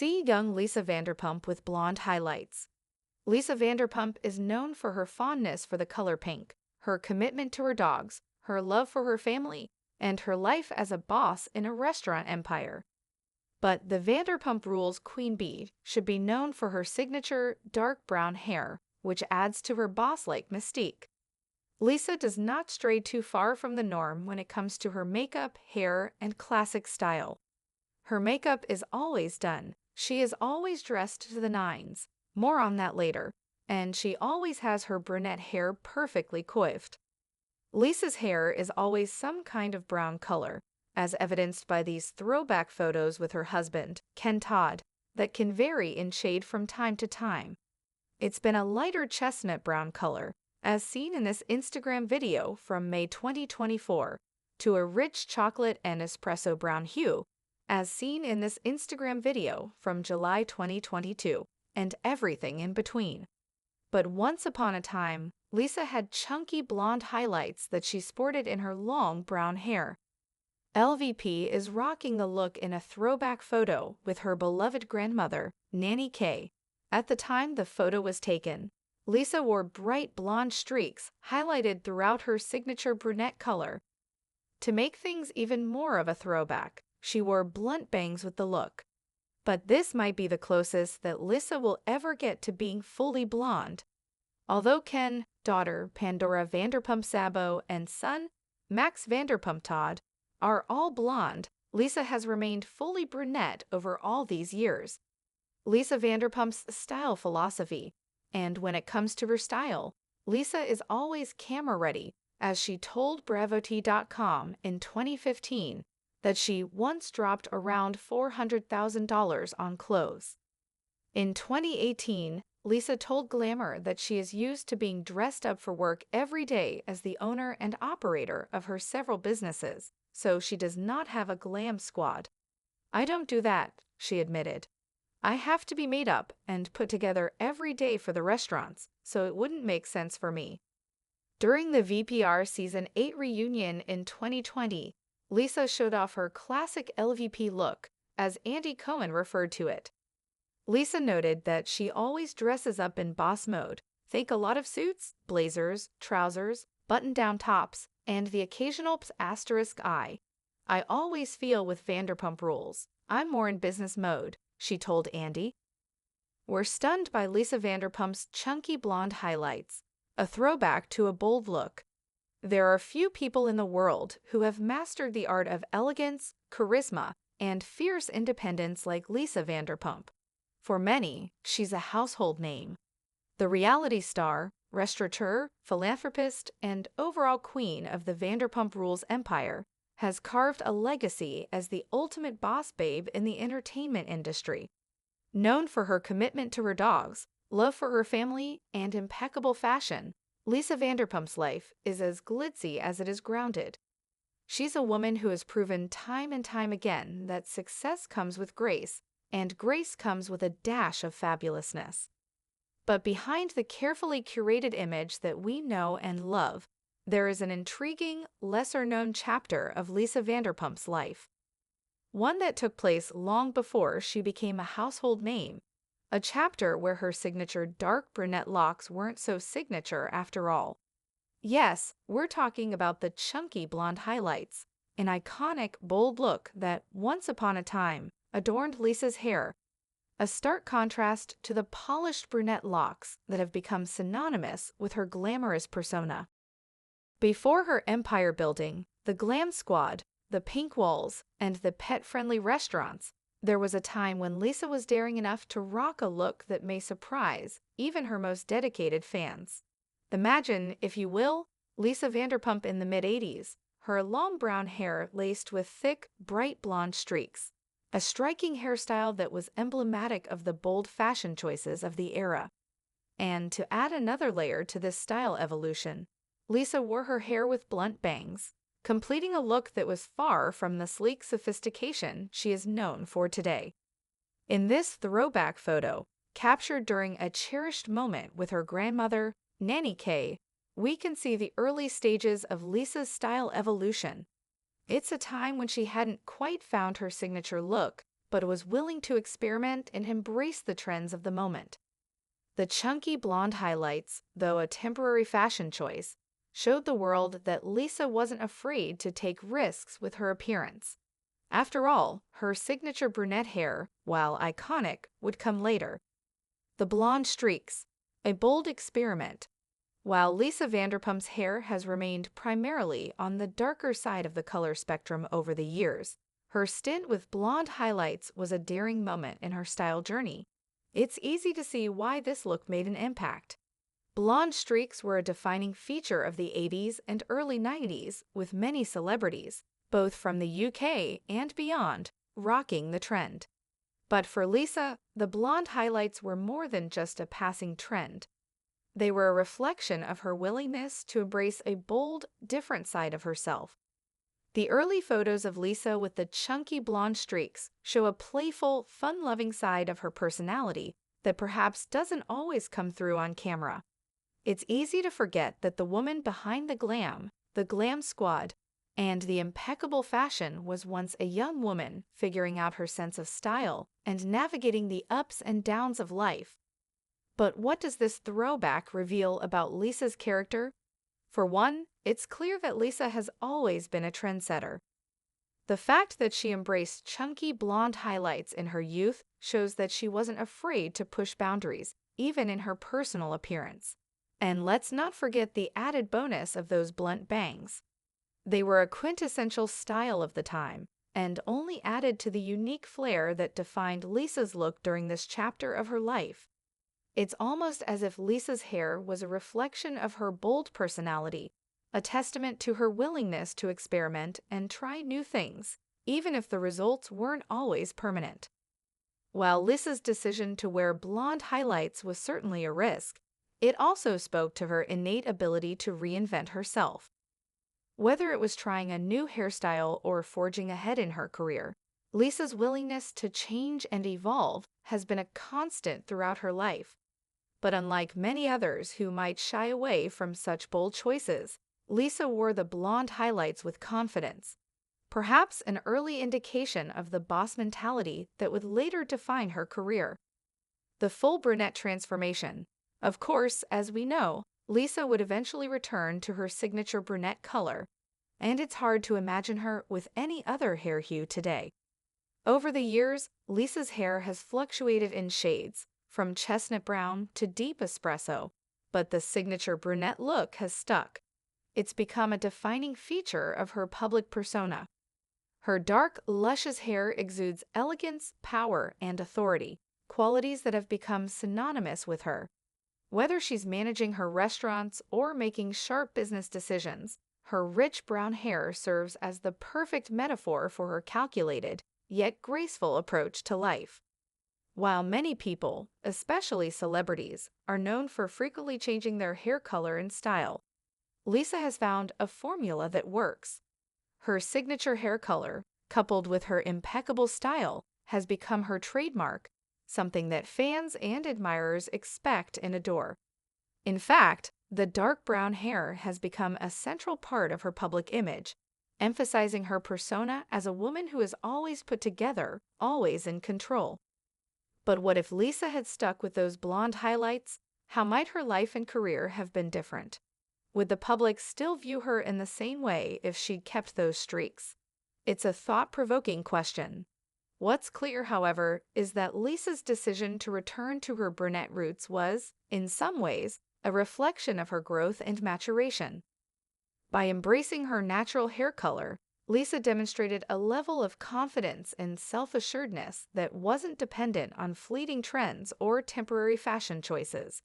See young Lisa Vanderpump with blonde highlights. Lisa Vanderpump is known for her fondness for the color pink, her commitment to her dogs, her love for her family, and her life as a boss in a restaurant empire. But the Vanderpump Rules Queen Bee should be known for her signature dark brown hair, which adds to her boss-like mystique. Lisa does not stray too far from the norm when it comes to her makeup, hair, and classic style. Her makeup is always done. She is always dressed to the nines. More on that later. And she always has her brunette hair perfectly coiffed. Lisa's hair is always some kind of brown color, as evidenced by these throwback photos with her husband, Ken Todd, that can vary in shade from time to time. It's been a lighter chestnut brown color, as seen in this Instagram video from May 2024, to a rich chocolate and espresso brown hue, as seen in this Instagram video from July 2022, and everything in between. But once upon a time, Lisa had chunky blonde highlights that she sported in her long brown hair. LVP is rocking the look in a throwback photo with her beloved grandmother, Nanny K. At the time the photo was taken, Lisa wore bright blonde streaks highlighted throughout her signature brunette color. To make things even more of a throwback, she wore blunt bangs with the look. But this might be the closest that Lisa will ever get to being fully blonde. Although Ken, daughter Pandora Vanderpump Sabo, and son Max Vanderpump Todd are all blonde, Lisa has remained fully brunette over all these years. Lisa Vanderpump's style philosophy, and when it comes to her style, Lisa is always camera ready, as she told Bravot.com in 2015 that she once dropped around $400,000 on clothes. In 2018, Lisa told Glamour that she is used to being dressed up for work every day as the owner and operator of her several businesses, so she does not have a glam squad. "I don't do that," she admitted. "I have to be made up and put together every day for the restaurants, so it wouldn't make sense for me." During the VPR Season 8 reunion in 2020, Lisa showed off her classic LVP look, as Andy Cohen referred to it. Lisa noted that she always dresses up in boss mode, think a lot of suits, blazers, trousers, button-down tops, and the occasional asterisk eye. "I always feel with Vanderpump Rules, I'm more in business mode," she told Andy. We're stunned by Lisa Vanderpump's chunky blonde highlights, a throwback to a bold look. There are few people in the world who have mastered the art of elegance, charisma, and fierce independence like Lisa Vanderpump. For many, she's a household name. The reality star, restaurateur, philanthropist, and overall queen of the Vanderpump Rules empire has carved a legacy as the ultimate boss babe in the entertainment industry. Known for her commitment to her dogs, love for her family, and impeccable fashion, Lisa Vanderpump's life is as glitzy as it is grounded. She's a woman who has proven time and time again that success comes with grace, and grace comes with a dash of fabulousness. But behind the carefully curated image that we know and love, there is an intriguing, lesser-known chapter of Lisa Vanderpump's life. One that took place long before she became a household name. A chapter where her signature dark brunette locks weren't so signature after all. Yes, we're talking about the chunky blonde highlights, an iconic, bold look that, once upon a time, adorned Lisa's hair, a stark contrast to the polished brunette locks that have become synonymous with her glamorous persona. Before her empire building, the glam squad, the pink walls, and the pet-friendly restaurants, there was a time when Lisa was daring enough to rock a look that may surprise even her most dedicated fans. Imagine, if you will, Lisa Vanderpump in the mid-80s, her long brown hair laced with thick, bright blonde streaks, a striking hairstyle that was emblematic of the bold fashion choices of the era. And to add another layer to this style evolution, Lisa wore her hair with blunt bangs, completing a look that was far from the sleek sophistication she is known for today. In this throwback photo, captured during a cherished moment with her grandmother, Nanny K, we can see the early stages of Lisa's style evolution. It's a time when she hadn't quite found her signature look, but was willing to experiment and embrace the trends of the moment. The chunky blonde highlights, though a temporary fashion choice, showed the world that Lisa wasn't afraid to take risks with her appearance. After all, her signature brunette hair, while iconic, would come later. The blonde streaks, a bold experiment. While Lisa Vanderpump's hair has remained primarily on the darker side of the color spectrum over the years, her stint with blonde highlights was a daring moment in her style journey. It's easy to see why this look made an impact. Blonde streaks were a defining feature of the 80s and early 90s, with many celebrities, both from the UK and beyond, rocking the trend. But for Lisa, the blonde highlights were more than just a passing trend. They were a reflection of her willingness to embrace a bold, different side of herself. The early photos of Lisa with the chunky blonde streaks show a playful, fun-loving side of her personality that perhaps doesn't always come through on camera. It's easy to forget that the woman behind the glam squad, and the impeccable fashion was once a young woman figuring out her sense of style and navigating the ups and downs of life. But what does this throwback reveal about Lisa's character? For one, it's clear that Lisa has always been a trendsetter. The fact that she embraced chunky blonde highlights in her youth shows that she wasn't afraid to push boundaries, even in her personal appearance. And let's not forget the added bonus of those blunt bangs. They were a quintessential style of the time, and only added to the unique flair that defined Lisa's look during this chapter of her life. It's almost as if Lisa's hair was a reflection of her bold personality, a testament to her willingness to experiment and try new things, even if the results weren't always permanent. While Lisa's decision to wear blonde highlights was certainly a risk, it also spoke to her innate ability to reinvent herself. Whether it was trying a new hairstyle or forging ahead in her career, Lisa's willingness to change and evolve has been a constant throughout her life. But unlike many others who might shy away from such bold choices, Lisa wore the blonde highlights with confidence, perhaps an early indication of the boss mentality that would later define her career. The full brunette transformation. Of course, as we know, Lisa would eventually return to her signature brunette color, and it's hard to imagine her with any other hair hue today. Over the years, Lisa's hair has fluctuated in shades, from chestnut brown to deep espresso, but the signature brunette look has stuck. It's become a defining feature of her public persona. Her dark, luscious hair exudes elegance, power, and authority, qualities that have become synonymous with her. Whether she's managing her restaurants or making sharp business decisions, her rich brown hair serves as the perfect metaphor for her calculated, yet graceful approach to life. While many people, especially celebrities, are known for frequently changing their hair color and style, Lisa has found a formula that works. Her signature hair color, coupled with her impeccable style, has become her trademark, something that fans and admirers expect and adore. In fact, the dark brown hair has become a central part of her public image, emphasizing her persona as a woman who is always put together, always in control. But what if Lisa had stuck with those blonde highlights? How might her life and career have been different? Would the public still view her in the same way if she'd kept those streaks? It's a thought-provoking question. What's clear, however, is that Lisa's decision to return to her brunette roots was, in some ways, a reflection of her growth and maturation. By embracing her natural hair color, Lisa demonstrated a level of confidence and self-assuredness that wasn't dependent on fleeting trends or temporary fashion choices.